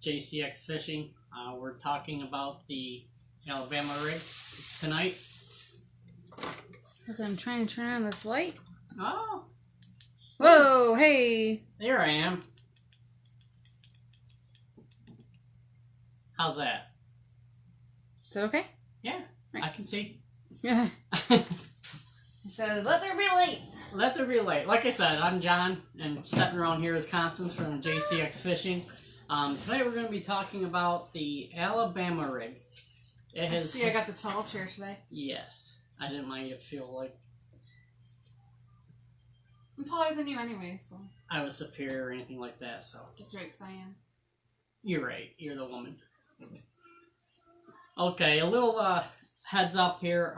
JCX Fishing. We're talking about the Alabama rig tonight. Because I'm trying to turn on this light. Oh, Whoa, hey. there I am. How's that? Is that okay? Yeah, I can see. Yeah. So let there be light. Let there be light. Like I said, I'm John, and stepping around here is Constance from JCX Fishing. Tonight we're going to be talking about the Alabama rig. It has. See, I got the tall chair today. Yes, I didn't mind you feel like I'm taller than you anyway, so. I was superior or anything like that. So That's right, because I am. you're right. You're the woman. Okay, a little heads up here.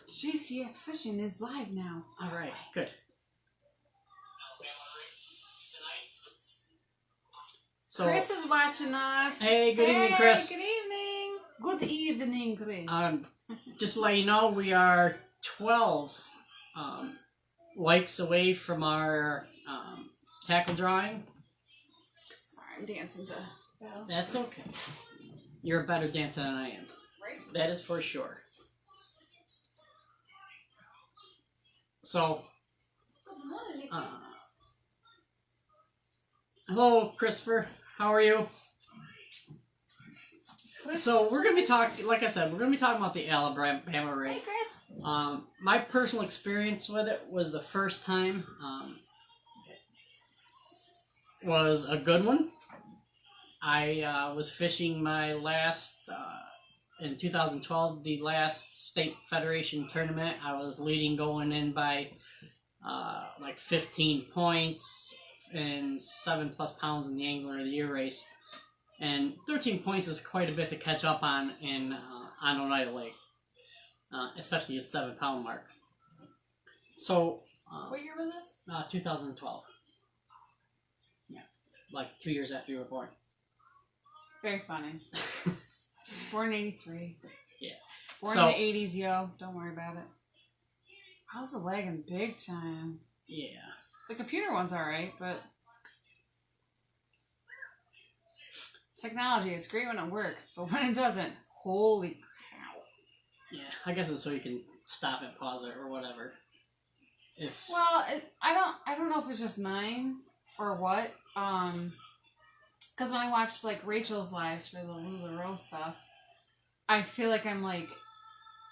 JCX Fishing is live now. All right, good. So, Chris is watching us. hey, good evening, Chris. Good evening. Good evening, Chris. Just to let you know, we are 12 likes away from our tackle drawing. Sorry, I'm dancing to Belle. That's okay. You're a better dancer than I am. Right? That is for sure. So, hello, Christopher. How are you? So we're gonna be talking, like I said, we're gonna be talking about the Alabama rig. Hey, Chris. My personal experience with it was the first time was a good one. I was fishing my last in 2012, the last state federation tournament. I was leading going in by like 15 points and 7+ pounds in the Angler of the Year race. And 13 points is quite a bit to catch up on in on Oneida Lake, especially a 7-pound mark. So, What year was this? 2012. Yeah, like 2 years after you were born. Very funny. Born in 83. Yeah. Born So- in the 80s, yo. Don't worry about it. I was lagging big time. Yeah. The computer one's alright, but technology, it's great when it works, but when it doesn't, holy cow. Yeah, I guess it's so you can stop it, pause it, or whatever. If Well, I don't know if it's just mine or what. Because when I watch like Rachel's lives for the LuLaRoe stuff, I feel like I'm like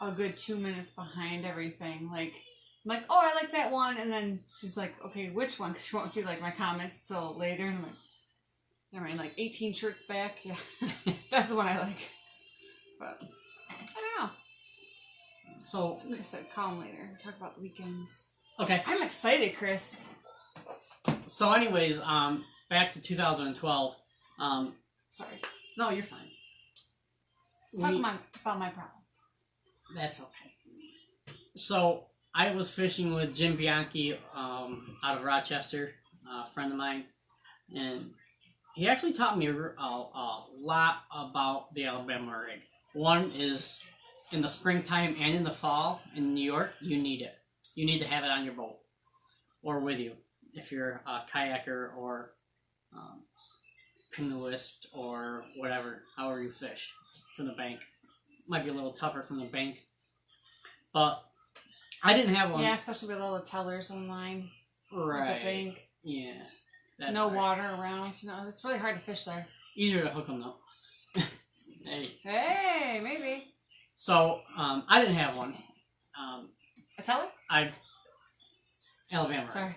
a good 2 minutes behind everything. Like, I'm like, oh, I like that one, and then she's like, okay, which one? Because she won't see like my comments till later, and I'm like, never mind, like 18 shirts back. Yeah, that's the one I like. But I don't know. so, Somebody said call him later. Talk about the weekends. okay. I'm excited, Chris. So, anyways, back to 2012. Sorry. No, you're fine. Let's talk about my problems. That's okay. So, I was fishing with Jim Bianchi out of Rochester, a friend of mine, and he actually taught me a lot about the Alabama rig. One is in the springtime and in the fall in New York, you need it. You need to have it on your boat or with you if you're a kayaker or canoeist or whatever, however you fish from the bank. Might be a little tougher from the bank, but I didn't have one. Yeah, especially with all the tellers online. Right. At the bank. Yeah. That's No right. water around. You know, it's really hard to fish there. Easier to hook them though. Hey. Hey, maybe. So, I didn't have one. A teller? Alabama. Sorry.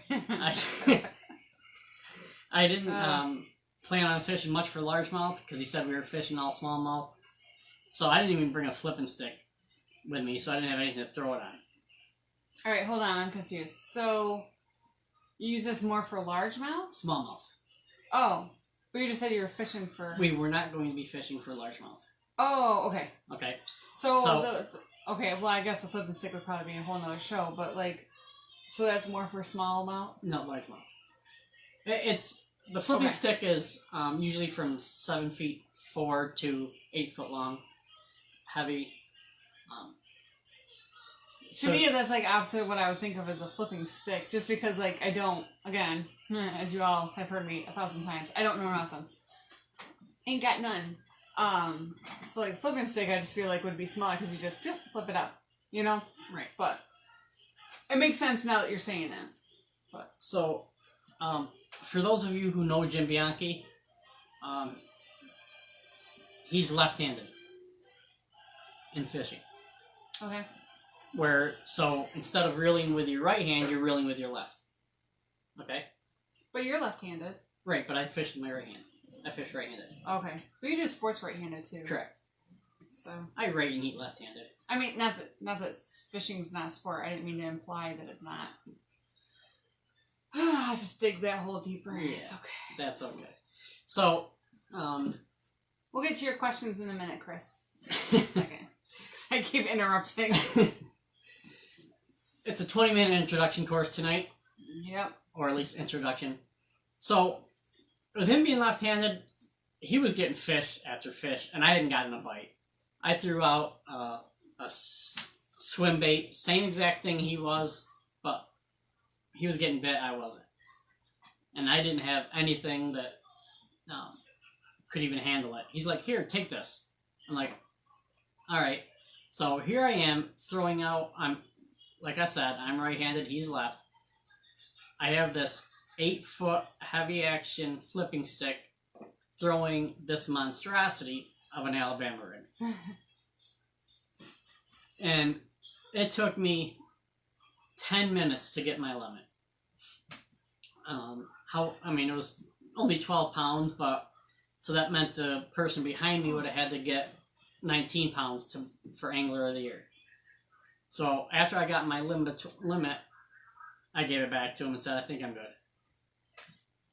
I didn't plan on fishing much for largemouth because he said we were fishing all smallmouth. So I didn't even bring a flipping stick with me, so I didn't have anything to throw it on. All right, hold on. I'm confused. So, you use this more for largemouth? Smallmouth. Oh, but you just said you were fishing for. We were not going to be fishing for largemouth. Oh, okay. Okay. So okay. Well, I guess the flipping stick would probably be a whole nother show, but like, so that's more for smallmouth. Not largemouth. It's the flipping Okay. stick is usually from 7 feet 4 to 8 foot long, heavy. To me, that's like opposite of what I would think of as a flipping stick, just because like I don't, again, as you all have heard me 1,000 times, I don't know nothing. Ain't got none. So like flipping stick, I just feel like would be smaller because you just flip it up, you know. Right. But it makes sense now that you're saying that. But So, for those of you who know Jim Bianchi, he's left-handed in fishing. okay. So instead of reeling with your right hand, you're reeling with your left. Okay? But you're left-handed. Right, but I fish with my right hand. I fish right-handed. Okay. But you do sports right-handed too. Correct. So I right and eat left-handed. I mean, not that fishing's not a sport. I didn't mean to imply that it's not. I'll just dig that hole deeper. Yeah, It's okay. that's okay. So, We'll get to your questions in a minute, Chris. Second. Because I keep interrupting. it's a 20-minute introduction course tonight, Yep. or at least introduction. So, with him being left-handed, he was getting fish after fish, and I hadn't gotten a bite. I threw out a swim bait, same exact thing he was, but he was getting bit, I wasn't. And I didn't have anything that could even handle it. He's like, here, take this. I'm like, all right. So here I am throwing out, like I said, I'm right-handed, he's left. I have this 8-foot heavy action flipping stick throwing this monstrosity of an Alabama rig. And it took me 10 minutes to get my limit. It was only 12 pounds, but so that meant the person behind me would have had to get 19 pounds for Angler of the Year. So after I got my limit, I gave it back to him and said, I think I'm good.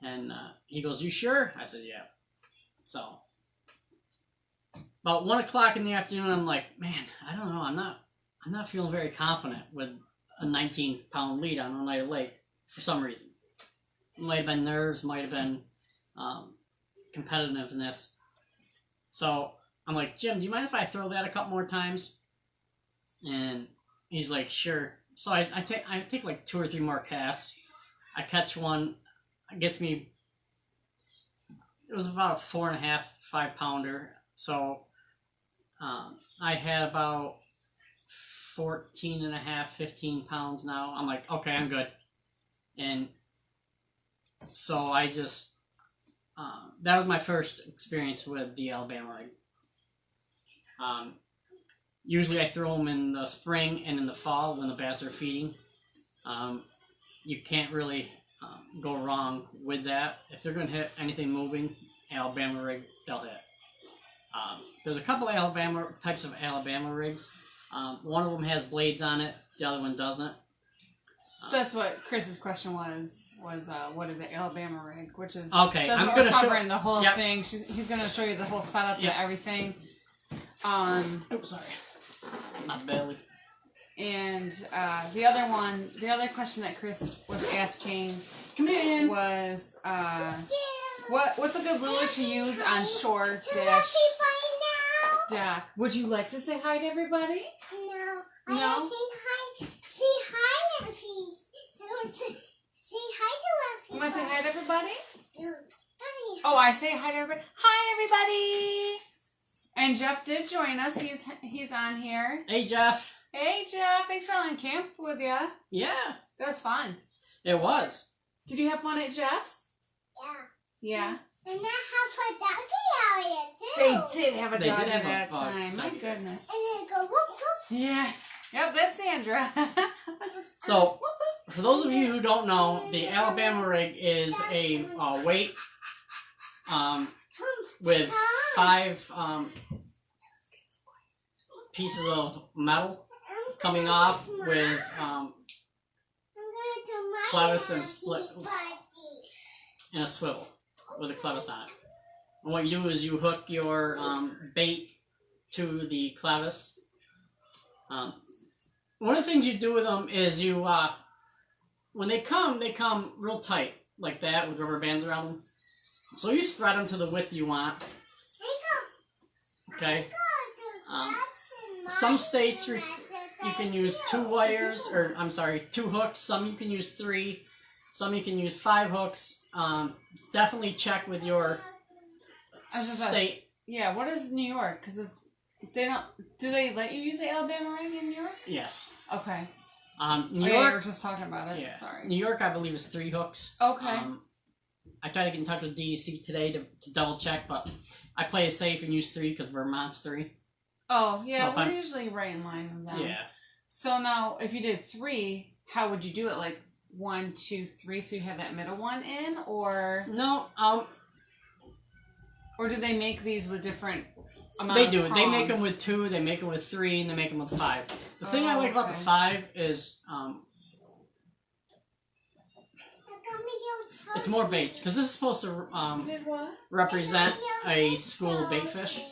And he goes, you sure? I said, yeah. So about 1 o'clock in the afternoon, I'm like, man, I don't know. I'm not feeling very confident with a 19-pound lead on Oneida Lake for some reason. It might have been nerves, might have been competitiveness. So I'm like, Jim, do you mind if I throw that a couple more times? And he's like, sure. So I take like 2 or 3 more casts. I catch one. It gets me. It was about a 4.5, 5-pounder. So I had about 14.5, 15 pounds now. I'm like, okay, I'm good. And so I just, that was my first experience with the Alabama rig. Usually I throw them in the spring and in the fall when the bass are feeding. You can't really go wrong with that. If they're going to hit anything moving, Alabama rig, they'll hit. There's a couple types of Alabama rigs. One of them has blades on it, the other one doesn't. So that's what Chris's question was what is an Alabama rig? Which is okay. That's I'm what going we're to show covering the whole yep. thing. He's going to show you the whole setup Yep. and everything. Oops, sorry. My belly. And the other question that Chris was asking Come in. was what's a good lure to use on shore - dock? Would you like to say hi to everybody? No. No? I say hi, please. Say hi to us. You want to say hi to everybody? No. Oh, I say hi to everybody. Hi, everybody! And Jeff did join us. He's on here. Hey, Jeff. Hey, Jeff. Thanks for on camp with ya. Yeah, That was fun. it was. Did you have fun at Jeff's? Yeah. Yeah. And I have a doggy out here, too. They did have a They did dog have at a that dog. time. My goodness. And then go whoop, whoop. Yeah. Yep, that's Sandra. So, for those of you who don't know, the Alabama rig is a weight with 5 pieces of metal coming off with clevis and split and a swivel with a clevis on it. And what you do is you hook your bait to the clevis. One of the things you do with them is you, when they come real tight, like that, with rubber bands around them. So you spread them to the width you want. Okay? Some states you can use 2 hooks. Some you can use 3. Some you can use 5 hooks. Definitely check with your state. Yeah, what is New York? Because they don't. Do they let you use the Alabama rig in New York? Yes. Okay. New Yeah, we York. were just talking about it. Yeah. Sorry. New York, I believe, is 3 hooks. Okay. I tried to get in touch with DEC today to double check, but I play it safe and use 3 because Vermont's 3. Oh yeah, So if we're usually right in line with them. Yeah. So now, if you did 3, how would you do it? Like 1, 2, 3, so you have that middle one in, or No. or do they make these with different amounts? They do. Of They make them prongs? with 2. They make them with 3, and they make them with 5. The thing I like about the okay. 5 is it's more baits because this is supposed to Did what? represent a school of bait fish.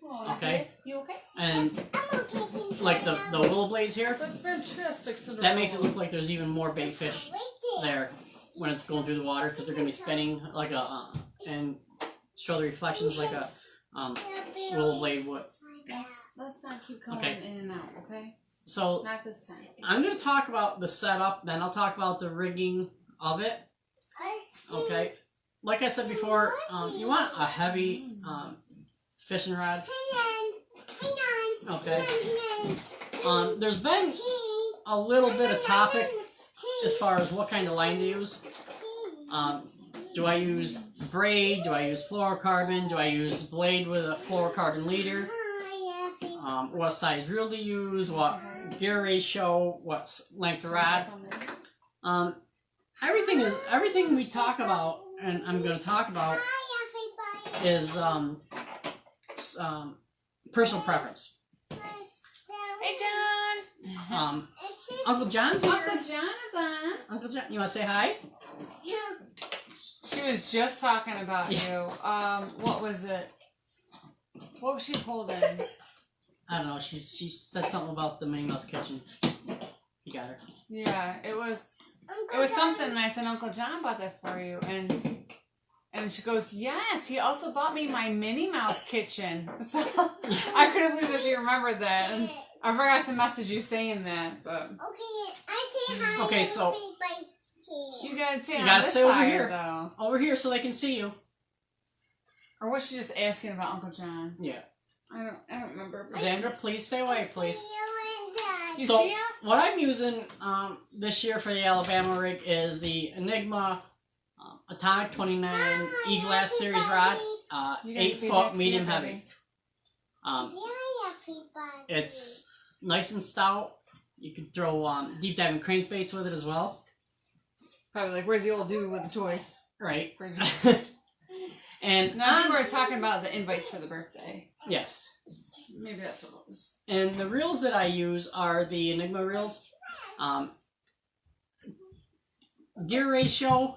Oh, Okay. You okay? And like the willow blades here, That's fantastic. Cinderella. that makes it look like there's even more bait fish there when it's going through the water because they're going to be spinning like a and show the reflections like a willow blade would. Let's not keep going Okay. in and out, okay? So Not this time. I'm going to talk about the setup, then I'll talk about the rigging of it. Okay. Like I said before, you want a heavy fishing rod. Okay. There's been a little bit of topic as far as what kind of line to use. Do I use braid? Do I use fluorocarbon? Do I use blade with a fluorocarbon leader? What size reel to use? What gear ratio? What length of rod? Everything we talk about, and I'm going to talk about, is personal preference. Hey, John. Uncle John's here. Uncle John is on. Uncle John, you want to say hi? She was just talking about Yeah. you. What was it? What was she holding? I don't know. She said something about the Minnie Mouse kitchen. You got her. Yeah, it was something, and I said, Uncle John bought that for you, and she goes, yes, he also bought me my Minnie Mouse kitchen. So I couldn't believe that she remembered that. And I forgot to message you saying that, but Okay, so you gotta stay You on gotta this stay over side here. though. over here so they can see you. Or was she just asking about Uncle John? Yeah. I don't remember. Xandra, please stay away, please. You So, see us? what I'm using this year for the Alabama rig is the Enigma Atomic 29 E-Glass Series rod, You gotta 8 be foot back medium here, heavy. It's nice and stout. You could throw deep diving crankbaits with it as well. Probably like, where's the old dude with the toys? Right. For just- And No, I think we were talking about the invites for the birthday. yes. Maybe that's what it was. And the reels that I use are the Enigma reels. Gear ratio,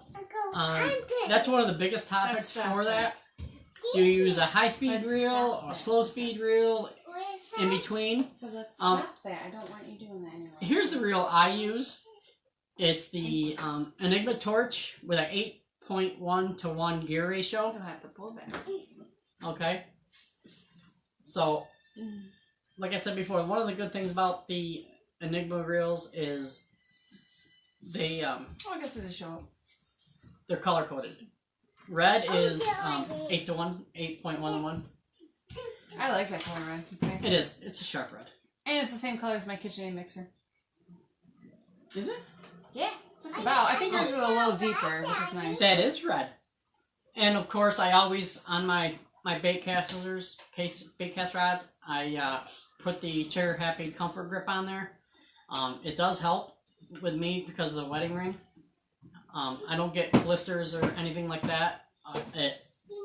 that's one of the biggest topics Let's for stop that. Do you use a high-speed Let's reel stop or a that. slow-speed reel in between? So let's Um, stop that. I don't want you doing that anymore. Here's the reel I use. It's the Enigma Torch with an 8.1 to 1 gear ratio. You'll have to pull that. Okay. So, like I said before, one of the good things about the Enigma reels is they Oh, I guess it is show up. they're color coded. Red is 8 to 1, 8.1 to 1. I like that color red. It's nice. It is. It's a sharp red. And it's the same color as my KitchenAid mixer. Is it? Yeah, just about. I think yours is a little deeper, which is nice. That is red. And of course, I always on my bait cast rods, I put the Chair Happy Comfort Grip on there. It does help with me because of the wedding ring. I don't get blisters or anything like that. It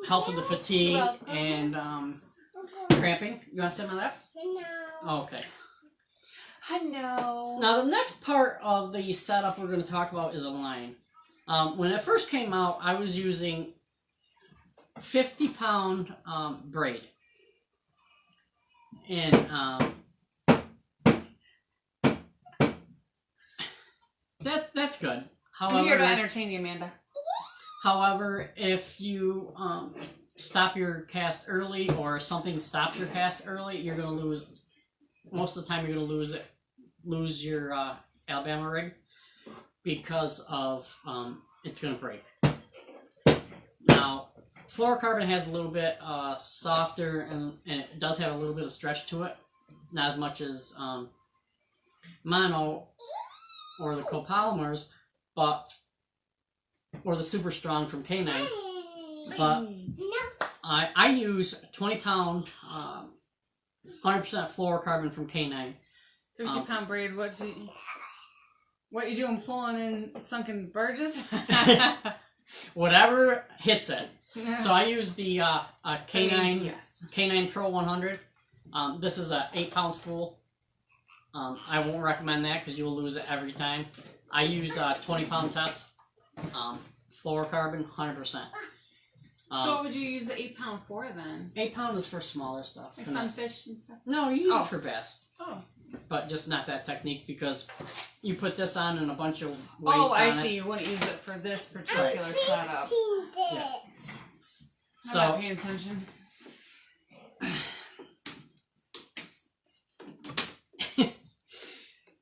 helps with the fatigue and cramping. You want to sit on that? Oh, okay. I know. Now the next part of the setup we're going to talk about is a line. When it first came out, I was using 50-pound braid. And that's good. I'm here to However, entertain you, Amanda. if you stop your cast early or something stops your cast early, you're going to lose. Most of the time, you're going to lose your Alabama rig because of it's going to break. Now, Fluorocarbon has a little bit softer, and it does have a little bit of stretch to it. Not as much as mono or the copolymers, or the Super Strong from K9. But I use 20-pound, 100% fluorocarbon from K9. 50-pound braid. What you doing? Pulling in sunken barges? Whatever hits it. So I use the K9 Yes. K9 Pro 100. This is a 8-pound spool. I won't recommend that because you will lose it every time. I use 20-pound test. Fluorocarbon, 100%. So what would you use the 8-pound for then? 8-pound is for smaller stuff. Like sunfish and stuff? No, you use it for bass. Oh. But just not that technique because you put this on and a bunch of weights Oh, I on see. it. You wouldn't use it for this particular setup. Seen this. Yeah. I'm So- not paying attention.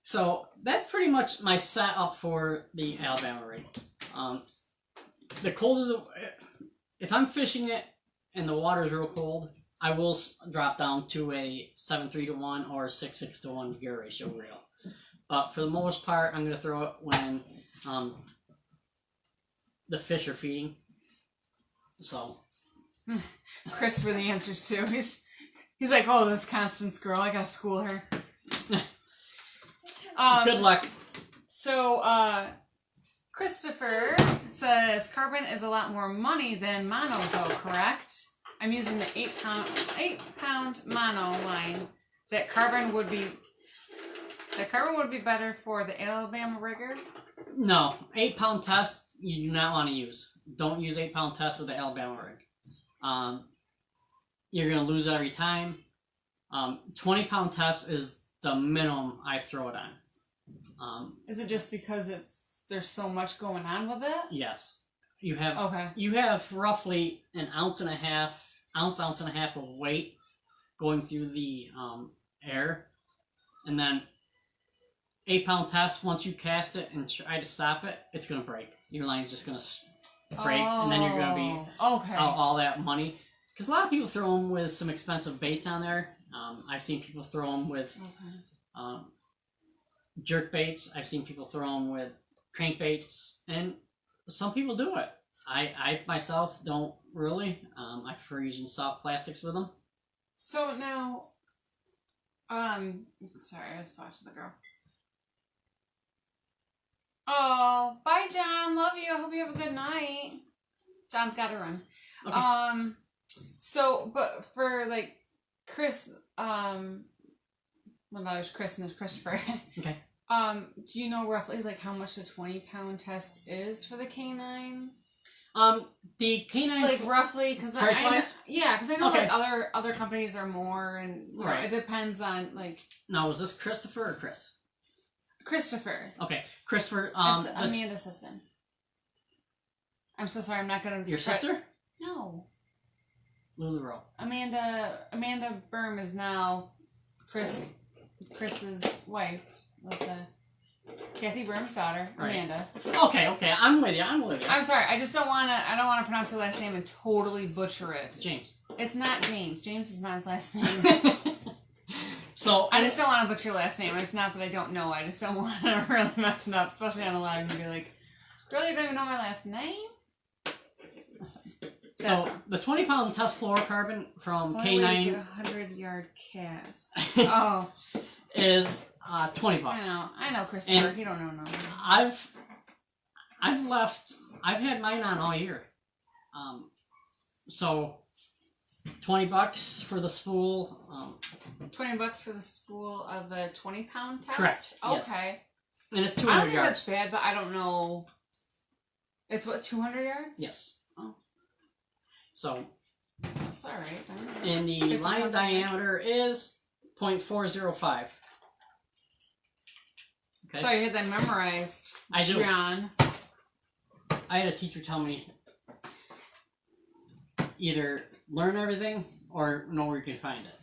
So that's pretty much my setup for the Alabama rig. The colder if I'm fishing it and the water's real cold, I will drop down to a 7:3-to-1 or 6:6-to-1 gear ratio reel. But for the most part, I'm gonna throw it when the fish are feeding. So Chris for the answers too. He's like, oh, this Constance girl, I gotta school her. good luck. So, Christopher says carbon is a lot more money than mono, though. Correct? I'm using the 8-pound mono line. That carbon would be better for the Alabama rigger. No, 8-pound test you do not want to use. Don't use 8-pound test with the Alabama rig. You're gonna lose every time. 20-pound test is the minimum I throw it on. Is it just because there's so much going on with it? Yes, you have. Okay. You have roughly an ounce and a half of weight going through the air, and then 8-pound test. Once you cast it and try to stop it, it's gonna break. Your line's just gonna break, and then you're gonna be okay. out all that money. Because a lot of people throw them with some expensive baits on there. I've seen people throw them with jerk baits. I've seen people throw them with crankbaits, and some people do it. I myself don't really. I prefer using soft plastics with them. So now, sorry, I was watching the girl. Oh, bye, John. Love you. I hope you have a good night. John's got to run. Okay. So, but for like Chris, well, no, there's Chris and there's Christopher. Okay. Do you know roughly like how much the 20-pound test is for the K9? The K9 Like roughly, because price-wise? because I know Okay. like other companies are more, and Right. it depends on like Now, was this Christopher or Chris? Christopher. Okay, Christopher. It's Amanda's husband. I'm so sorry. I'm not gonna. Your sister? No. Lulu Rowe. Amanda Berm is now Chris's wife with the Kathy Berm's daughter, Right. Amanda. Okay, I'm with you. I'm sorry. I just don't want to. I don't want to pronounce her last name and totally butcher it. James. It's not James. James is not his last name. So I just don't want to butcher your last name. It's not that I don't know. I just don't want to really mess it up, especially on a live and be like, "Girl, you don't even know my last name." So the 20-pound test fluorocarbon from Only way to K9 get a 100-yard cast. Oh, is $20. I know, Christopher. And You don't know no. I've had mine on all year. So $20 for the spool. $20 for the spool of the 20-pound test. Correct, yes. Okay. And it's I 200 don't think yards. that's bad, but I don't know. It's what, 200 yards? Yes. Oh. So, That's all right. Then. and the 50 line cents diameter is 0.405. I Okay. thought you had that memorized. I do. John. I had a teacher tell me either learn everything or know where you can find it.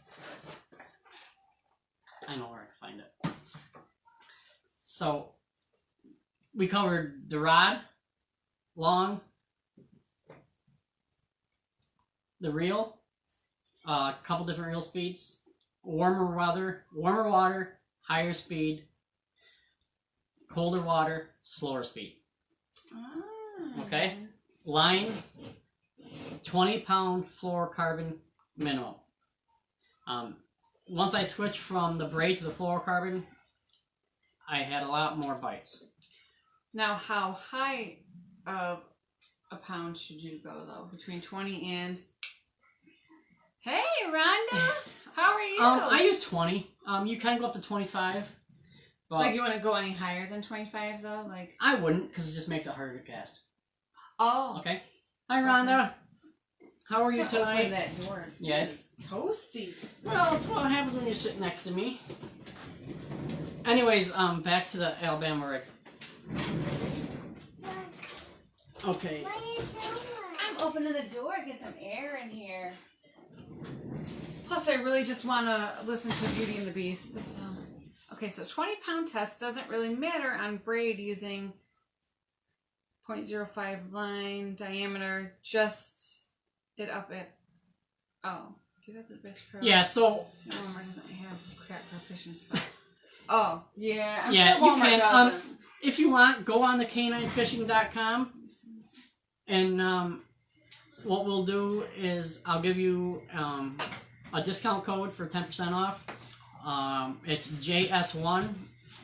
I know where I can find it. So, we covered the rod, long, the reel, a couple different reel speeds, warmer water, higher speed, colder water, slower speed. Okay? Line, 20-pound fluorocarbon minimum. Once I switched from the braid to the fluorocarbon, I had a lot more bites. Now, how high of a pound should you go, though? Between 20 and... Hey, Rhonda! How are you? I use 20. You can go up to 25. But Like, you want to go any higher than 25, though? Like, I wouldn't, because it just makes it harder to cast. oh. Okay? Hi, Rhonda. How are you Open tonight? that door. Yeah, It's toasty. Well, that's what happens when you sit next to me. Anyways, back to the Alabama rig. Okay. What are you doing? I'm opening the door, get some air in here. Plus, I really just want to listen to Beauty and the Beast. So. Okay, so 20-pound test doesn't really matter on braid using 0.05 line diameter. Just it up at... Oh, get up at Best Pro. Yeah, so Walmart doesn't have crap proficiency. Oh, yeah. I'm Yeah, sure you Walmart can, doesn't. if you want, go on the caninefishing.com, and what we'll do is I'll give you a discount code for 10% off. It's JS1.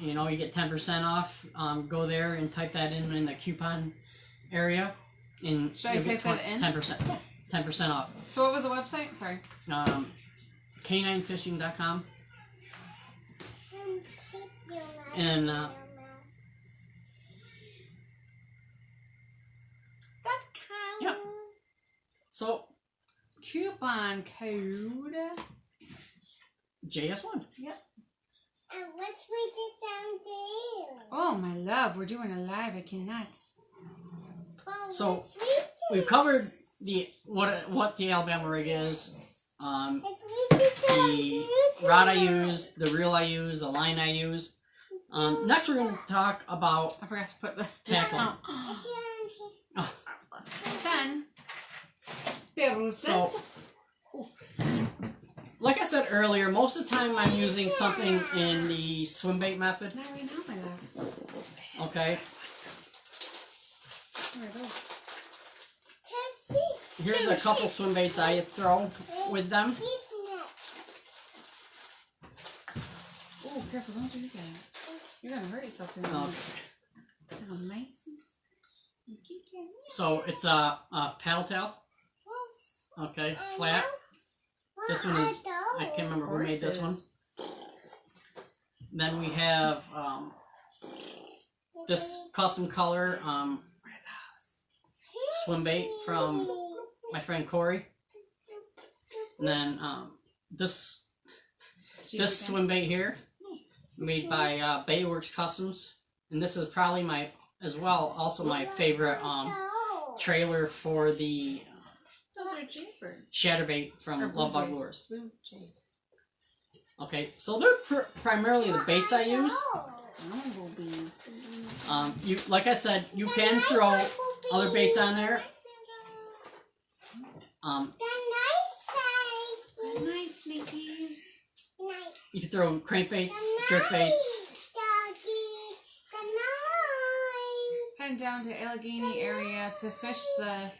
You know, you get 10% off. Go there and type that in the coupon area, and Should I you'll get type that in? 10% off. So what was the website? Sorry. Caninefishing.com. Sit your mouse And, in your mouth. That's kind Yep. So coupon code. JS1. And what's with it down there? Oh my love, we're doing a live. I cannot. Oh, So, what's with We've this? covered what the Alabama rig is. What's with it down The there rod I too? use, the reel I use, the line I use. Next we're going to talk about I forgot to put the Tackle. discount. Yeah. 10. Percent. So, like I said earlier, most of the time I'm using something in the swim bait method. Not right now, my love. Okay, Where are those? here's a couple swim baits I throw with them. Oh, careful, don't do that. You're gonna hurt yourself doing that. Oh, nice. So it's a paddle tail. Okay, flat. This one is, I can't remember who made this one. Then we have this custom color swim bait from my friend Corey. And then this swim bait here, made by Bayworks Customs. And this is probably also my favorite trailer for the Those are jaybirds. Shatterbait from Or blue Love Bug jay. Lures. Blue jays. Okay, so they're primarily the baits I use. Bumblebees. You, like I said, you can throw other baits on there. Nice, sneakies. You can throw crankbaits, jerkbaits. Heading down to Allegheny area to fish the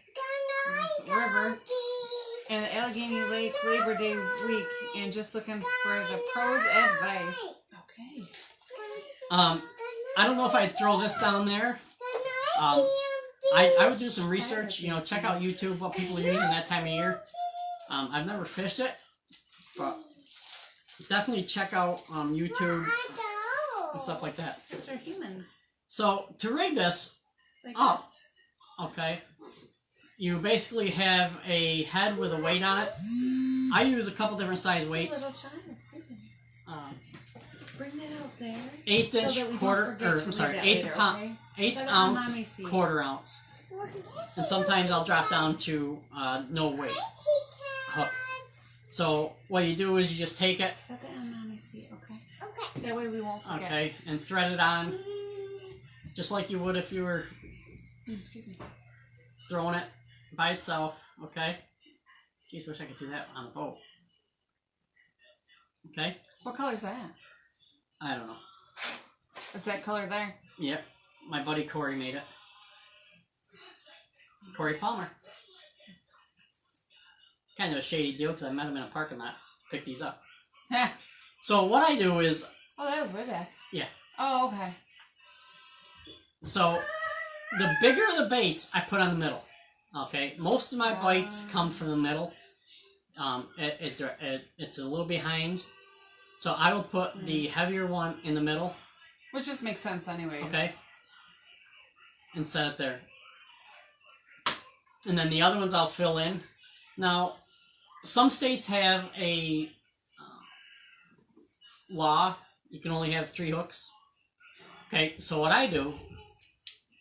river and the Allegheny Lake Labor Day week, and just looking for the pros' advice. Okay. I don't know if I'd throw this down there. I would do some research, check out YouTube, what people are using that time of year. I've never fished it, but definitely check out YouTube and stuff like that. Those are humans. So to rig this Like up, us. okay, you basically have a head with a weight on it. I use a couple different size weights. Little child, sleeping. Bring that out there. 1/8 so inch that we don't quarter, forget or to I'm read sorry, that eighth later, pound, okay? eighth Set it on ounce, Mommy's seat. quarter ounce, and sometimes I'll drop down to no weight hook. So what you do is you just take it, Set that on Mommy's seat, okay? Okay. That way we won't forget. okay, and thread it on, just like you would if you were Excuse me. throwing it by itself, okay? Geez, wish I could do that on a boat. Okay? What color's that? I don't know. Is that color there? Yep. My buddy Corey made it. Corey Palmer. Kind of a shady deal because I met him in a parking lot. Picked these up. So what I do is... Oh, that was way back. Yeah. Oh, okay. So the bigger the baits, I put on the middle. Okay? Most of my bites come from the middle. It's a little behind. So I will put the heavier one in the middle. Which just makes sense anyways. Okay? And set it there. And then the other ones I'll fill in. Now, some states have a law. You can only have 3 hooks. Okay, so what I do,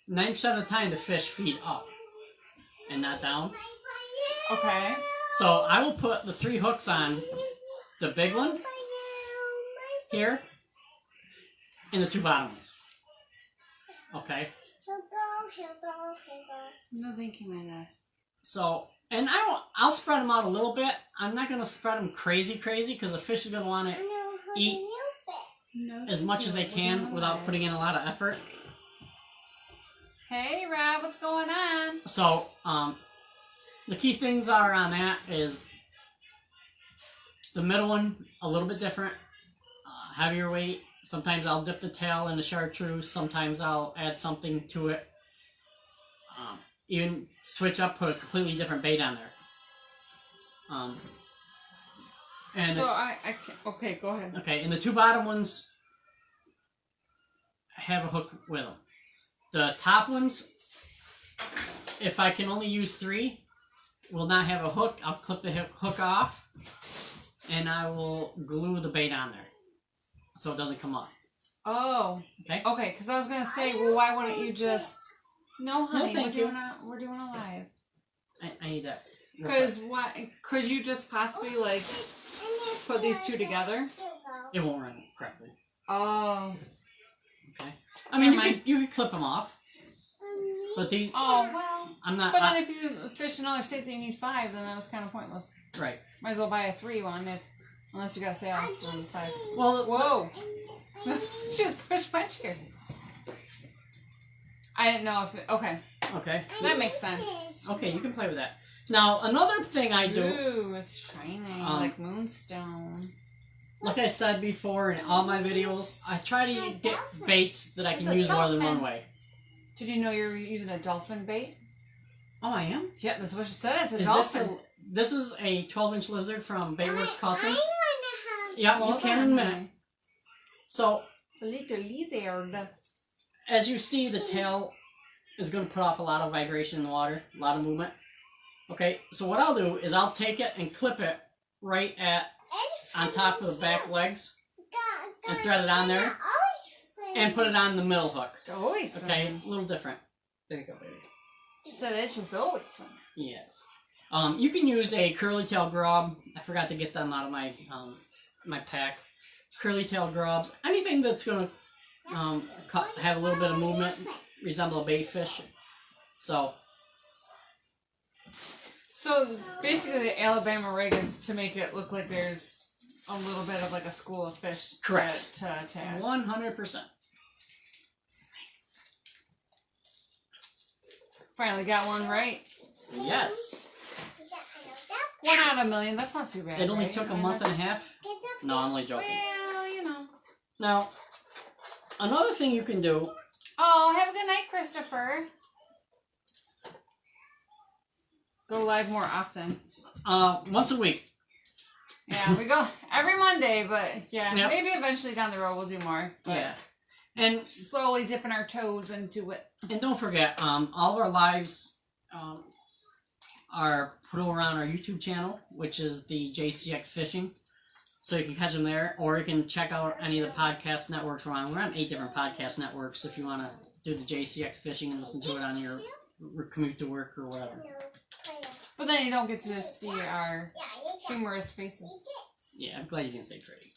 90% of the time the fish feed up and not down. Okay. So I will put the 3 hooks on the big one here and the 2 bottom ones. Okay? No, thank you, my love. So, and I'll spread them out a little bit. I'm not going to spread them crazy because the fish is going to want to eat as much as they can without putting in a lot of effort. Hey, Rob, what's going on? So, the key things are on that is the middle one, a little bit different, heavier weight. Sometimes I'll dip the tail in the chartreuse. Sometimes I'll add something to it. Even switch up, put a completely different bait on there. And So okay, go ahead. okay, and the 2 bottom ones have a hook with them. The top ones, if I can only use 3, will not have a hook. I'll clip the hook off, and I will glue the bait on there, so it doesn't come off. Oh. Okay. Okay, because I was gonna say, well, why wouldn't you just? No, honey, thank we're you. doing a live. I need that. Because why? Could you just possibly like put these 2 together? It won't run correctly. Oh. Okay. I mean, you could clip them off, but these. Oh well. I'm not. But then if you fish another state that you need 5, then that was kind of pointless. Right. Might as well buy a 3 one unless you got a sale on the 5. Well, Whoa. She just pushed my chair. I didn't know if it. Okay. Okay. That makes sense. Okay, you can play with that. Now, another thing I do, Ooh, it's shining like moonstone. like I said before in all my videos, I try to get baits that I can It's a use more than one dolphin. way. Did you know you're using a dolphin bait? Oh, I am? Yeah, that's what she said. It's a Is dolphin. this is a 12-inch lizard from Baitworth Customs. I Yeah, you Hold can on, in a minute. honey. So, It's a little lizard. as you see, the tail is going to put off a lot of vibration in the water, a lot of movement. Okay, so what I'll do is I'll take it and clip it right on top of the back legs and thread it on there and put it on the middle hook. It's always Okay, swimming. a little different. There you go, baby. She said it's just always swimming. Yes. You can use a curly tail grub. I forgot to get them out of my my pack. Curly tail grubs. Anything that's gonna have a little bit of movement, resemble a bait fish. So basically, the Alabama rig is to make it look like there's a little bit of like a school of fish. Correct. To attack. 100%. Finally got one right. Yes. 1 out of a million. That's not too bad. It only right? took I a mean, month and a that's- half. No, I'm only joking. Well, you know. Now, another thing you can do. Oh, have a good night, Christopher. Go live more often. Once a week. Yeah, we go every Monday, but yeah, Yep. maybe eventually down the road we'll do more. But Yeah. And slowly dipping our toes into it. don't forget, all of our lives are put over on our YouTube channel, which is the JCX Fishing. So you can catch them there, or you can check out any of the podcast networks we're on. We're on 8 different podcast networks if you want to do the JCX Fishing and listen to it on your commute to work or whatever. But then you don't get to see our humorous faces. Yeah, I'm glad you didn't say pretty.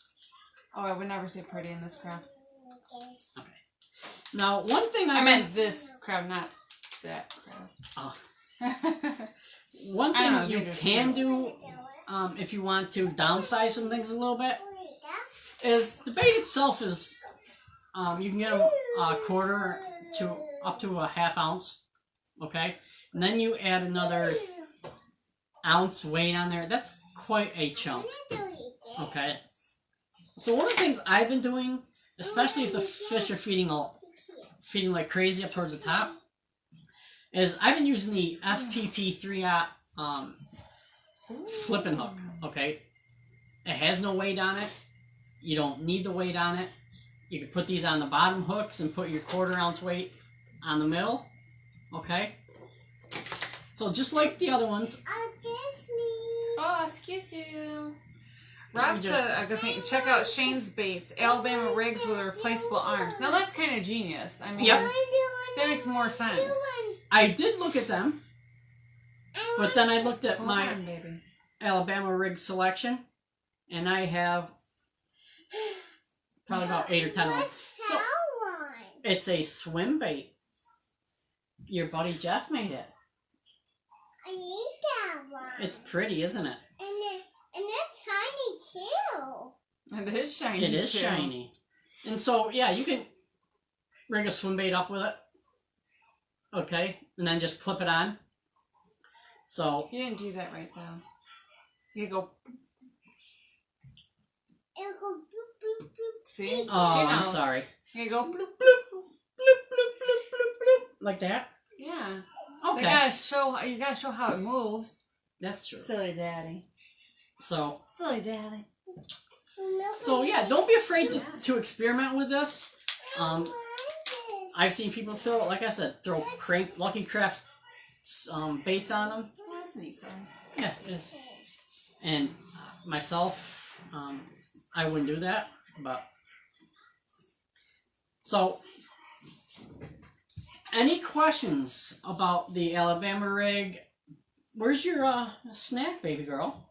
Oh, I would never say pretty in this crowd. Okay. Now, one thing I meant this crowd, not that crowd. Oh. One I don't know, thing it's you interesting. can do, if you want to downsize some things a little bit, is the bait itself is, you can get a quarter to up to a half ounce, okay? And then you add another ounce weight on there. That's quite a chunk, okay? So one of the things I've been doing, especially if the fish are feeding like crazy up towards the top, is I've been using the FPP 3-aught flipping hook, okay? It has no weight on it. You don't need the weight on it. You can put these on the bottom hooks and put your quarter ounce weight on the middle, okay? So just like the other ones, Oh, excuse you. Rob said a good thing. Check out Shane's baits, Alabama rigs with replaceable arms. Now that's kind of genius. I mean, Yep. that makes more sense. I did look at them, but then I looked at Hold my on, baby. Alabama rig selection, and I have probably about 8 or 10 of them. So it's a swim bait. Your buddy Jeff made it. I need that one. It's pretty, isn't it? And it's shiny too. It is shiny. It is too. shiny. And so, yeah, you can rig a swim bait up with it. Okay, and then just clip it on. So, You didn't do that right though. You go. It'll go boop boop boop. See? oh, She I'm knows. sorry. You go bloop. Bloop, bloop, bloop, bloop, bloop, bloop. Like that? Yeah. Okay, They gotta show. You gotta show how it moves. that's true. Silly daddy. So, Silly daddy. yeah, don't be afraid to experiment with this. I've seen people throw, like I said, Lucky Craft baits on them. Oh, that's neat, though. Yeah, it is. And myself, I wouldn't do that, but so. Any questions about the Alabama rig? Where's your snack, baby girl?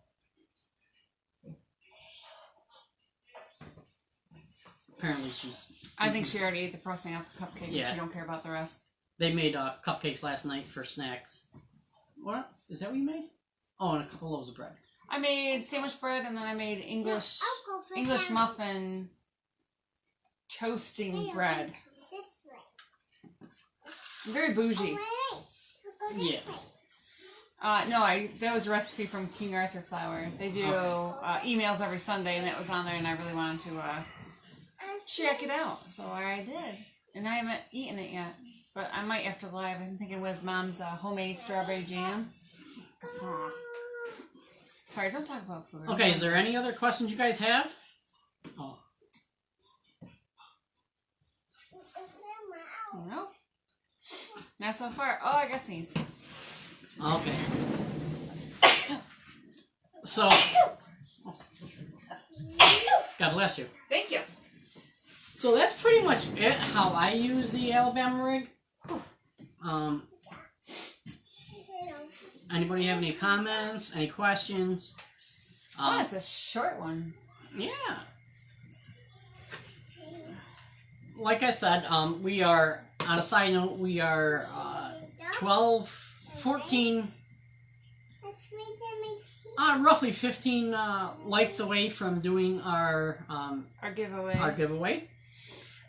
Apparently she's. I think she already ate the frosting off the cupcake. Yeah. She don't care about the rest. They made cupcakes last night for snacks. What? Is that what you made? Oh, and a couple loaves of bread. I made sandwich bread and then I made English I'll go for English that. muffin toasting bread. This way. Very bougie. Wait. I'll go this Yeah. way. No, that was a recipe from King Arthur Flour. They do emails every Sunday, and that was on there, and I really wanted to check it out, so I did. And I haven't eaten it yet, but I might after live. I'm thinking with Mom's homemade strawberry jam. Sorry, don't talk about food. Okay, is there any other questions you guys have? Oh, No. Not so far. Oh, I got sneeze. okay. So, God bless you. Thank you. So that's pretty much it. How I use the Alabama rig. Anybody have any comments? Any questions? Oh, it's a short one. Yeah. Like I said, we are, on a side note, we are 14, roughly 15 likes away from doing our Our our giveaway. giveaway.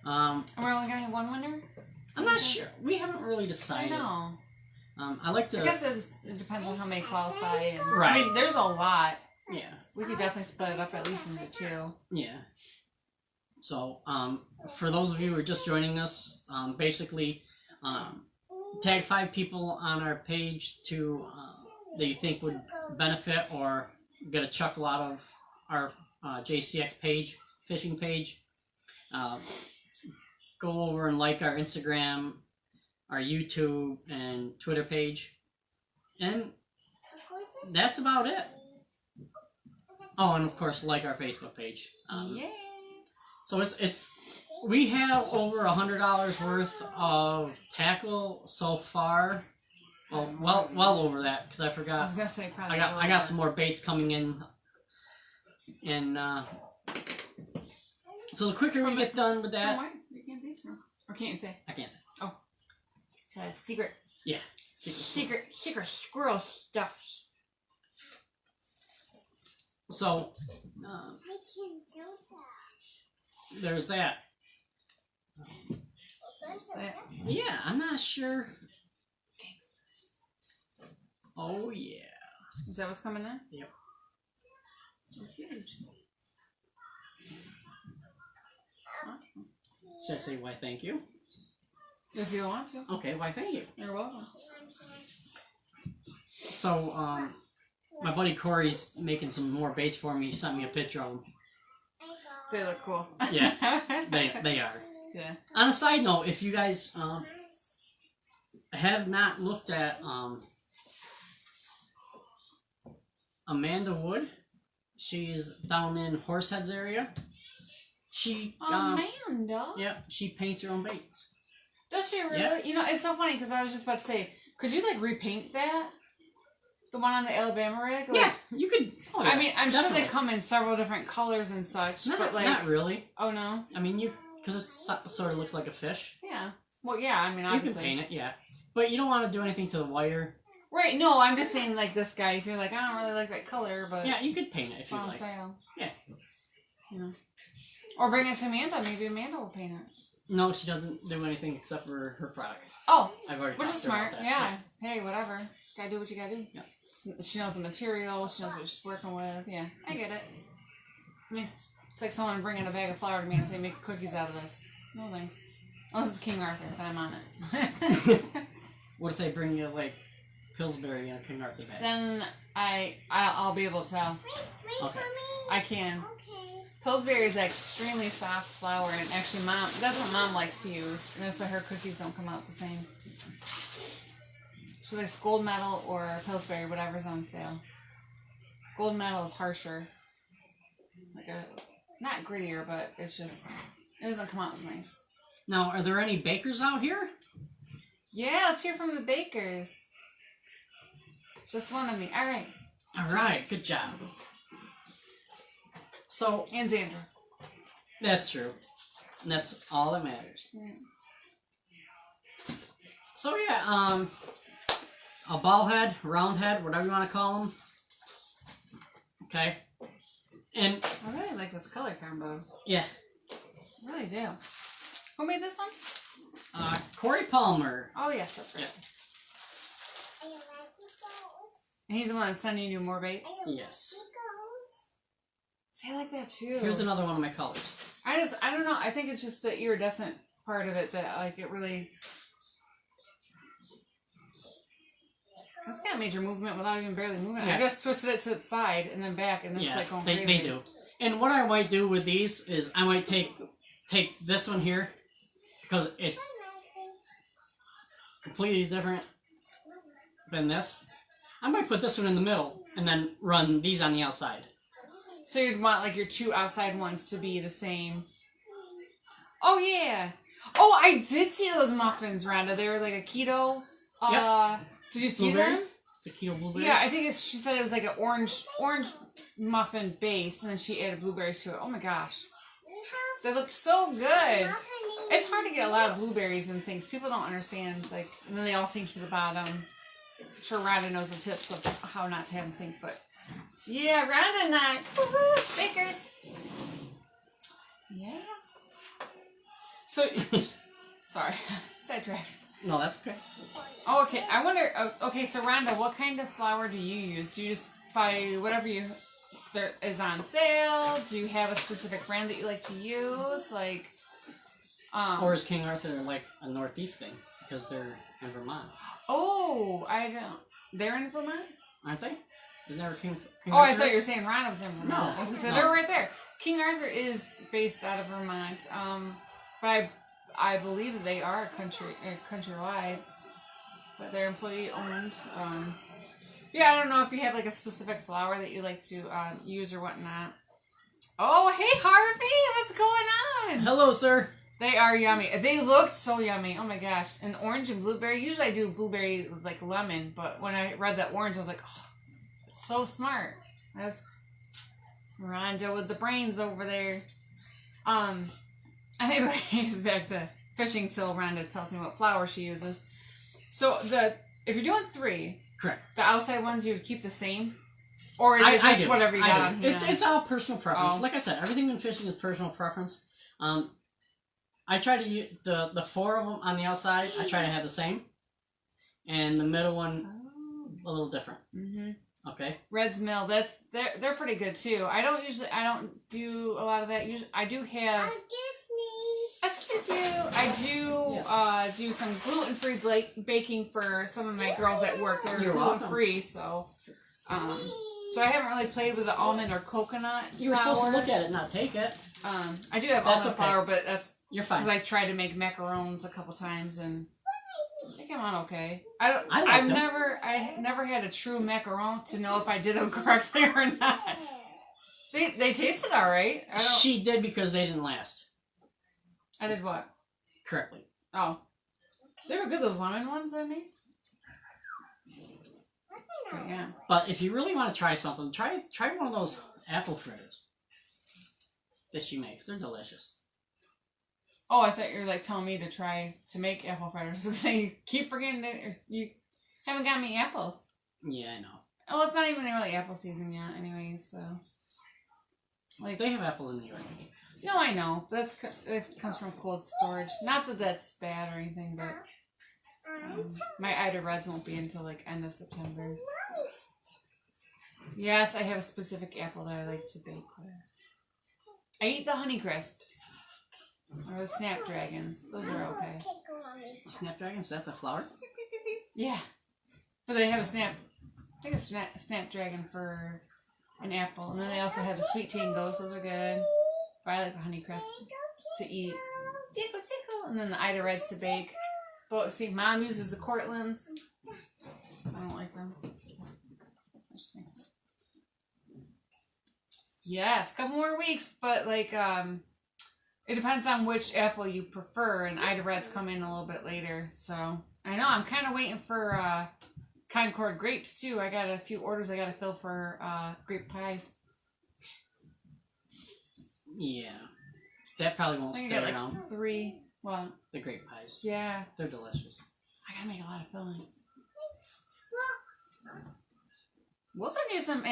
And we're only gonna have one winner. I'm not sure. We haven't really I decided. know. I like to. I guess it depends on how many qualify. And, Right. I mean, there's a lot. Yeah. We could definitely split it up at least into two. Yeah. So, for those of you who are just joining us, basically, tag 5 people on our page to that you think would benefit or get a chuckle out of our JCX page, fishing page. Go over and like our Instagram, our YouTube, and Twitter page, and that's about it. Oh, and of course, like our Facebook page. Yay! So we have over $100 worth of tackle so far. Well over that because I I forgot. was gonna say probably. I got some more baits coming in, and so the quicker we get done with Oh, that, why? You can't beat from. Or can't you say? I can't say. It's a secret. Yeah. Secret squirrel stuff. So, I can't do that. there's that. There's a That- Yeah, I'm not sure. Oh, yeah. Is that what's coming in? Yep. So huge. Should I say why thank you? If you want to. Okay, why thank you. You're welcome. So, my buddy Corey's making some more baits for me. He sent me a picture of them. They look cool. Yeah. They are. Yeah. On a side note, if you guys have not looked at Amanda Wood, she's down in Horseheads area. She Amanda. yeah, she paints her own baits. Does she really? Yeah. You know, it's so funny because I was just about to say, could you like repaint that? The one on the Alabama rig? Like, Yeah, you could. Oh, yeah, I mean, I'm sure definitely. they come in several different colors and such, Not, but like, not really. oh no, I mean, because it sort of looks like a fish. yeah. Well, yeah. I mean, You obviously, can paint it, yeah, but you don't want to do anything to the wire. right? No, I'm just saying like this guy. If you're like, I don't really like that color, but Yeah, you could paint it if it's you on like. sale. Yeah. You know, or bring it to Amanda. Maybe Amanda will paint it. No, she doesn't do anything except for her products. Oh, I've already which talked is to her smart. about that. Yeah. Hey, whatever. Gotta do what you gotta do. Yeah. She knows the material. She knows what she's working with. Yeah, I get it. Yeah. It's like someone bringing a bag of flour to me and saying, make cookies out of this. No thanks. Unless it's King Arthur, then I'm on it. What if they bring you like Pillsbury in a King Arthur bag? Then I'll be able to tell. Wait Okay. for me. I can. Okay. Pillsbury is extremely soft flour, and actually, that's what Mom likes to use, and that's why her cookies don't come out the same. So there's Gold Medal or Pillsbury, whatever's on sale. Gold Medal is harsher, like not grittier, but it's just it doesn't come out as nice. Now, are there any bakers out here? Yeah, let's hear from the bakers. Just one of me. All right, All right, good job. So and Xandra. that's true. And that's all that matters. Yeah. So yeah, a ball head, round head, whatever you want to call them. Okay. And I really like this color combo. yeah, I really do. Who made this one? Corey Palmer. Oh yes, that's right. Yeah. Are you ready, girls? And he's the one that's sending you more baits. Are you Yes. ready, girls? See, I like that too. Here's another one of my colors. I don't know. I think it's just the iridescent part of it that like it really. That's got major movement without even barely moving. Yeah. I just twisted it to the side and then back, and it's Yeah, like going they crazy. do. And what I might do with these is I might take this one here because it's completely different than this. I might put this one in the middle and then run these on the outside. So you'd want like your two outside ones to be the same. Oh yeah. Oh, I did see those muffins, Rhonda. They were like a keto. Did you see Blueberry? them? The keto blueberry. Yeah, I think she said it was like an orange muffin base, and then she added blueberries to it. Oh my gosh, We they looked so good. have muffin in It's hard to get a lot of blueberries and things. People don't understand, like, and then they all sink to the bottom. I'm sure Rhonda knows the tips of how not to have them sink, but yeah, Rhonda and I, woo-hoo, bakers. Yeah. So, sorry, sidetracked. No, that's okay. Oh, okay. I wonder. Okay, so Rhonda, what kind of flour do you use? Do you just buy whatever there is on sale? Do you have a specific brand that you like to use? Like, Or is King Arthur like a Northeast thing because they're in Vermont, oh, I don't. They're in Vermont. aren't they? Isn't there a King Oh, I Arthur thought is? you were saying Rhonda was in Vermont. No, I was gonna say no. they're right there. King Arthur is based out of Vermont. But I believe that they are countrywide. But they're employee owned. Yeah, I don't know if you have like a specific flour that you like to use or whatnot. Oh, hey Harvey, what's going on? Hello, sir. They are yummy. They looked so yummy. Oh my gosh. And orange and blueberry. Usually I do blueberry with like lemon, but when I read that orange, I was like, oh, it's so smart. That's Rhonda with the brains over there. Anyways, back to fishing till Rhonda tells me what flour she uses. So if you're doing 3, Correct. the outside ones you would keep the same, or is it I just do. whatever you I got do. on hand? It's all personal preference. Oh. Like I said, everything in fishing is personal preference. I try to use the 4 of them on the outside. I try to have the same, and the middle one a little different. Mm-hmm. Okay. Red's Mill. They're pretty good too. I don't do a lot of that. Usually, I do have. Excuse you. I do Yes. do some gluten-free baking for some of my girls at work. They're You're welcome. gluten-free, so I haven't really played with the almond or coconut You were flour. supposed to look at it, not take it. I do have That's almond okay. flour, but that's You're because fine. I tried to make macarons a couple times and they came out okay. I like I them. never had a true macaron to know if I did them correctly or not. They tasted all right. She did because they didn't last I did what? correctly. Oh, they were good. Those lemon ones I made. But yeah. But if you really want to try something, try one of those apple fritters that she makes. They're delicious. Oh, I thought you were like telling me to try to make apple fritters. So you keep forgetting that you haven't got me apples. Yeah, I know. Oh, it's not even really apple season yet, anyways. So, like, They have apples in New York. no, I know, but it comes from cold storage. Not that that's bad or anything, but my Ida Reds won't be until like end of September. Yes, I have a specific apple that I like to bake with. I eat the Honeycrisp or the Snapdragons. Those are okay. Snapdragon, is that the flower? Yeah, but they have I think a Snapdragon for an apple, and then they also have the Sweet Tangos. Those are good. But I like the Honeycrisp to eat. Tickle, tickle. And then the Ida Reds to bake. But see, Mom uses the Cortlands. I don't like them. Yes, a couple more weeks, but like it depends on which apple you prefer, and Ida Reds come in a little bit later. So I know I'm kind of waiting for Concord grapes too. I got a few orders I got to fill for grape pies. Yeah. That probably won't I think stay I got around. like 3. Well, The grape pies. yeah, They're delicious. I gotta make a lot of filling. We'll send you some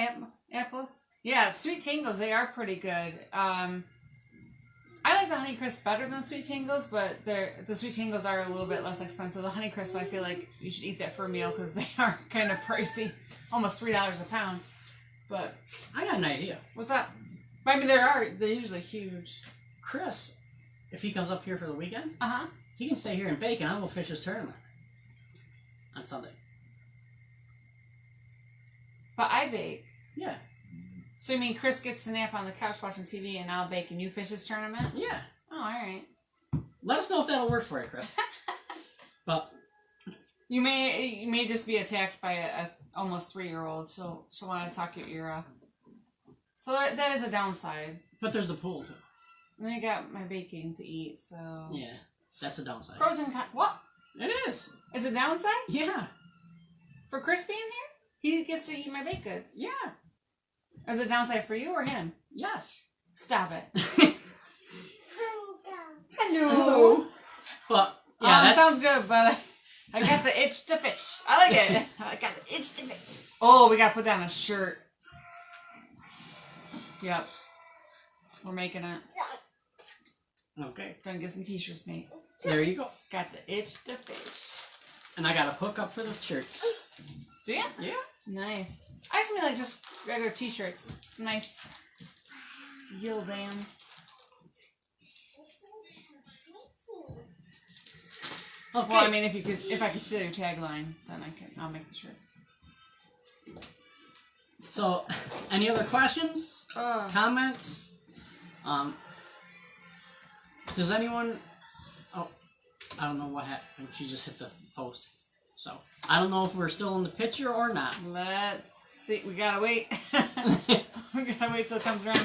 apples. Yeah, Sweet Tangos, they are pretty good. I like the Honeycrisp better than Sweet Tangos, but the Sweet Tangos are a little bit less expensive. The Honeycrisp, I feel like you should eat that for a meal because they are kind of pricey, almost $3 a pound. But I got an idea. what's up? I mean, they're usually huge. Chris, if he comes up here for the weekend, Uh huh. he can stay here and bake, and I'll go fish his tournament on Sunday. But I bake. Yeah. So you mean Chris gets to nap on the couch watching TV, and I'll bake and you fish his tournament? Yeah. Oh, all right. Let us know if that'll work for you, Chris. But You may just be attacked by a almost 3-year-old. She'll want to talk your ear off. So that is a downside. But there's the pool too. And then you got my baking to eat. So Yeah, that's the downside. pros and cons. What? It is. Is it downside Yeah. for Chris being here? He gets to eat my baked goods. Yeah. Is it downside for you or him? Yes. Stop it. Hello. But yeah, that that's, sounds good. But I got the itch to fish. I like it. I got the itch to fish. Oh, we gotta put that on a shirt. Yep. We're making it. okay. Gonna get some t-shirts made. There you go. Got the itch to fish. And I got a hook up for the shirts. Do ya? Yeah. Nice. I just mean like just regular t-shirts. It's a nice yield band. Okay. Well, I mean, if I could steal your tagline, then I'll make the shirts. So, any other questions? Comments? Does anyone... Oh, I don't know what happened. She just hit the post. So, I don't know if we're still in the picture or not. Let's see. We gotta wait. We gotta wait till it comes around.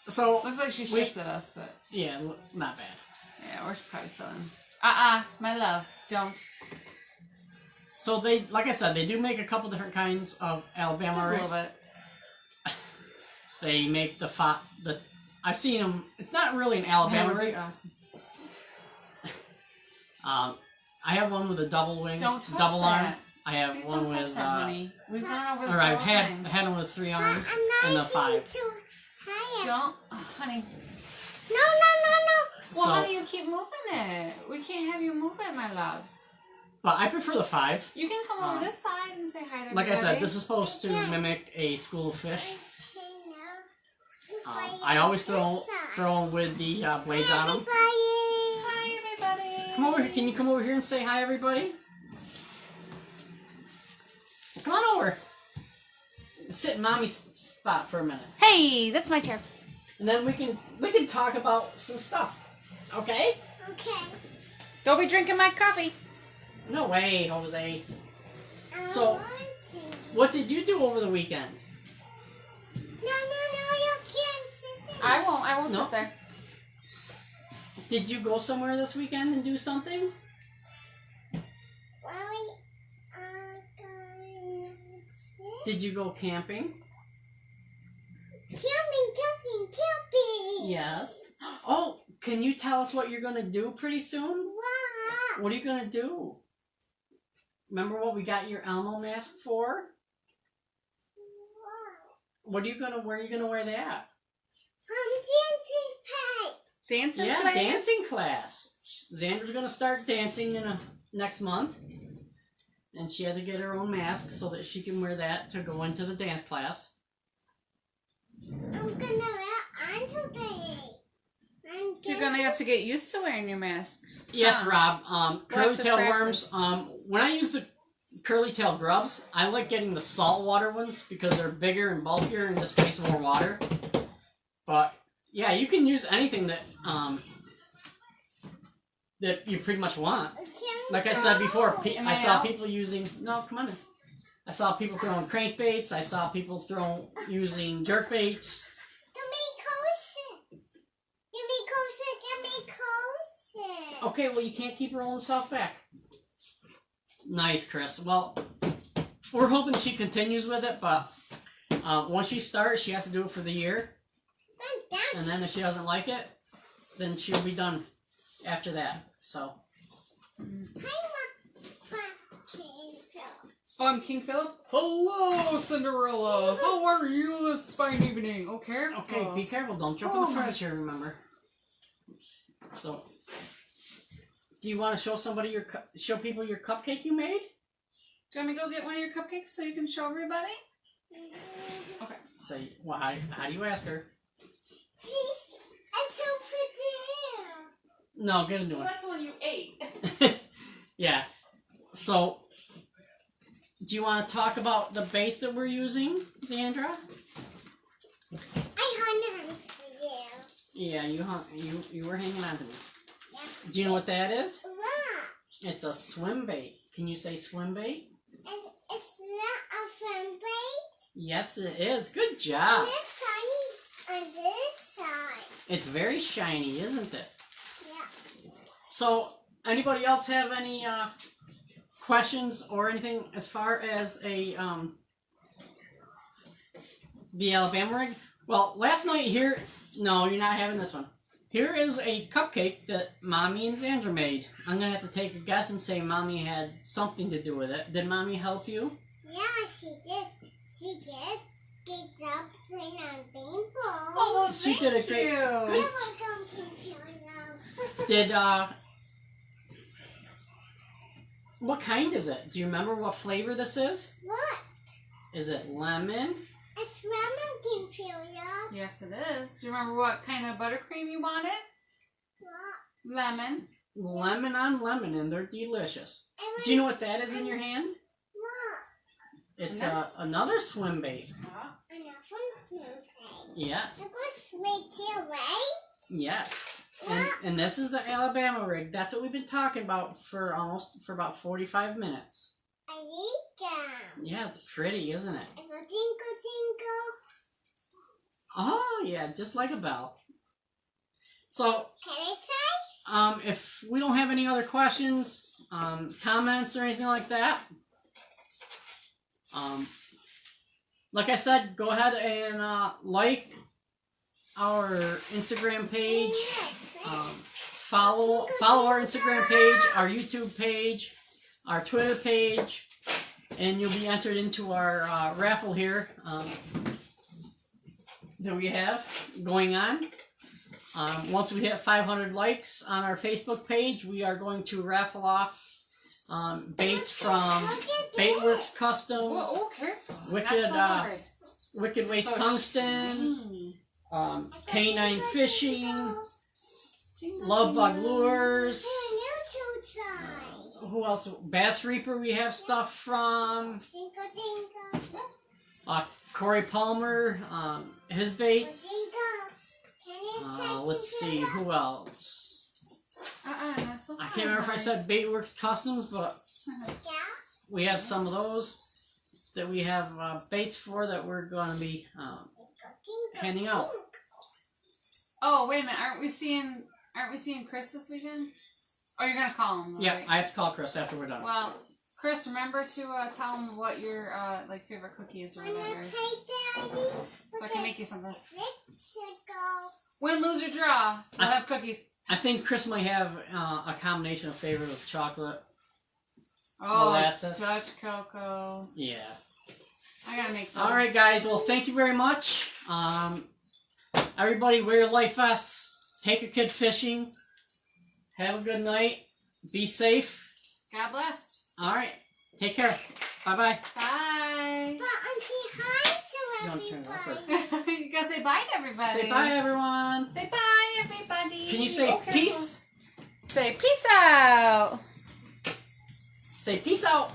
So, Looks like she shifted us, but yeah, not bad. yeah, we're probably still in. My love, don't. So they, like I said, they do make a couple different kinds of Alabama. Just a right? little bit. They make the I've seen them. It's not really an Alabama That would be grape. awesome. I have one with a double wing, Don't touch double arm. that. I have Please one don't touch with, that, honey. We've gone over this or I've several had times. one with 3 I'm arms not and the seeing 5. too high. Don't, oh, honey. No, no, no, no. Well, So, honey, you keep moving it. We can't have you move it, my loves. but I prefer the 5. You can come over this side and say hi to Like I everybody. said, this is supposed to mimic a school of fish. Okay, I always this throw side. them with the blades on them. Everybody. Hi, everybody. Come over. Can you come over here and say hi, everybody? Come on over. Sit in mommy's spot for a minute, Hey, that's my chair. and then we can talk about some stuff. Okay? Okay. Don't be drinking my coffee. No way, Jose. I So, want to. What did you do over the weekend? No, you can't sit there. I won't No. sit there. Did you go somewhere this weekend and do something? Why we are going to Did you go camping? camping. Yes. Oh, can you tell us what you're gonna do pretty soon? Wow. What are you gonna do? Remember what we got your Elmo mask for? Where are you gonna wear that? Dancing Yeah, place? dancing class. Xander's gonna start dancing next month, and she had to get her own mask so that she can wear that to go into the dance class. I'm gonna wear on today. You're gonna have to get used to wearing your mask. Yes, Huh. Rob. Curly Lots of tail practice. worms. When I use the curly tail grubs, I like getting the saltwater ones because they're bigger and bulkier and just face more water. But yeah, you can use anything that that you pretty much want. Like I said before, Am I I saw out? people using. No, come on in. I saw people throwing crankbaits. I saw people using jerk baits. Get me closer. Okay, well you can't keep rolling stuff back. Nice, Chris. Well, we're hoping she continues with it, but once she starts, she has to do it for the year, and then if she doesn't like it, then she'll be done after that. So, Oh, I'm King Philip. Hello, Cinderella. How are you this fine evening? Okay. okay, be careful. Don't jump Oh in the my- furniture. Remember. So, do you want to show people your cupcake you made? Do you want me to go get one of your cupcakes so you can show everybody? Okay. Say, well, how do you ask her? Please, I so pretty. No, get into Well, it. that's the one you ate. Yeah. So, do you want to talk about the base that we're using, Xandra? I hung on to you. Yeah, you were hanging on to me. Yeah. Do you know what that is? What? It's a swim bait. Can you say swim bait? It's not a fun bait. Yes, it is. Good And job. it's sunny on this side. It's very shiny, isn't it? Yeah. So, anybody else have any questions or anything as far as the Alabama rig? Well, last night here, no, you're not having this one. Here is a cupcake that Mommy and Xandra made. I'm gonna have to take a guess and say Mommy had something to do with it. Did Mommy help you? Yeah, she did. She did. Get up playing on rainbows. Oh, well, She thank did a great- you. You're welcome, Pinky. Did what kind is it? Do you remember what flavor this is? What? Is it lemon? It's lemon Pinky. Yes, it is. Do you remember what kind of buttercream you wanted? What? Lemon. Lemon on lemon, and they're delicious. And Do you know what that is in your hand? what? It's Another- another swim bait. Enough from the Yes, It was sweet too, right? yes. What? And this is the Alabama rig. That's what we've been talking about for about 45 minutes. I need them. Yeah, it's pretty, isn't it? It will tingle. Oh, yeah, just like a bell. So, Can I try? if we don't have any other questions, comments, or anything like that, like I said, go ahead and like our Instagram page, follow our Instagram page, our YouTube page, our Twitter page, and you'll be entered into our raffle here that we have going on. Once we hit 500 likes on our Facebook page, we are going to raffle off baits from Baitworks Customs, Oh, careful. Wicked, That's so Wicked Waste So Tungsten, shiny. K9 Fishing, Jingle, Love Bug jingle. Lures. Hey, you two try. Who else? Bass Reaper we have stuff from. Dingle, dingle. Corey Palmer, his baits. Dingle. Can you take Let's you see, to who else? That's so I can't remember if I said Baitworks Customs, but Yeah? we have some of those that we have baits for that we're going to be handing out. Oh, wait a minute. Aren't we seeing Chris this weekend? Oh, you're gonna call him. Yeah, Right? I have to call Chris after we're done. Well, Chris, remember to tell him what your favorite cookie is or Wanna whatever, take Daddy? so I can make you something. Let's go. Win, lose, or draw. We'll have cookies. I think Chris might have a combination of favorite of chocolate. Oh, Molasses. Dutch cocoa. Yeah. I gotta make those. All right, guys. Well, thank you very much. Everybody, wear your life vests. Take your kid fishing. Have a good night. Be safe. God bless. All right. Take care. Bye-bye. Bye. But say hi You to wanna turn it off, everybody. You gotta say bye to everybody. Say bye, everyone. Say bye, everybody. Can you say Okay. peace? Say peace out. Say peace out.